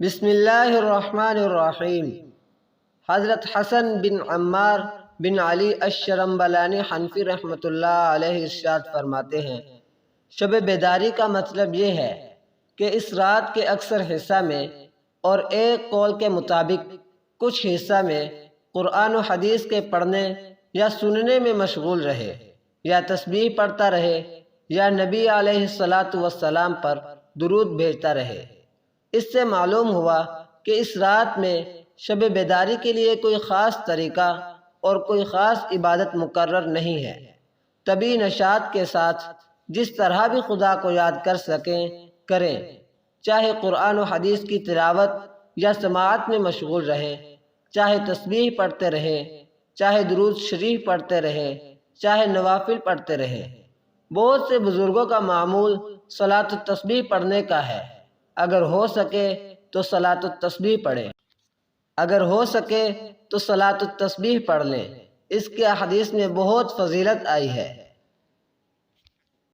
بسم اللہ الرحمن الرحیم۔ حضرت حسن بن عمار بن علی الشرمبلانی حنفی رحمۃ اللہ علیہ ارشاد فرماتے ہیں، شب بیداری کا مطلب یہ ہے کہ اس رات کے اکثر حصہ میں اور ایک قول کے مطابق کچھ حصہ میں قرآن و حدیث کے پڑھنے یا سننے میں مشغول رہے، یا تسبیح پڑھتا رہے، یا نبی علیہ الصلاۃ والسلام پر درود بھیجتا رہے۔ اس سے معلوم ہوا کہ اس رات میں شب بیداری کے لیے کوئی خاص طریقہ اور کوئی خاص عبادت مقرر نہیں ہے۔ طبی نشاط کے ساتھ جس طرح بھی خدا کو یاد کر سکیں کریں، چاہے قرآن و حدیث کی تلاوت یا سماعت میں مشغول رہیں، چاہے تسبیح پڑھتے رہیں، چاہے درود شریف پڑھتے رہیں، چاہے نوافل پڑھتے رہیں۔ بہت سے بزرگوں کا معمول صلاۃ التسبیح پڑھنے کا ہے۔ اگر ہو سکے تو صلاۃ التسبیح پڑھیں۔ اگر ہو سکے تو صلاۃ التسبیح پڑھ لیں۔ اس کے احادیث میں بہت فضیلت آئی ہے۔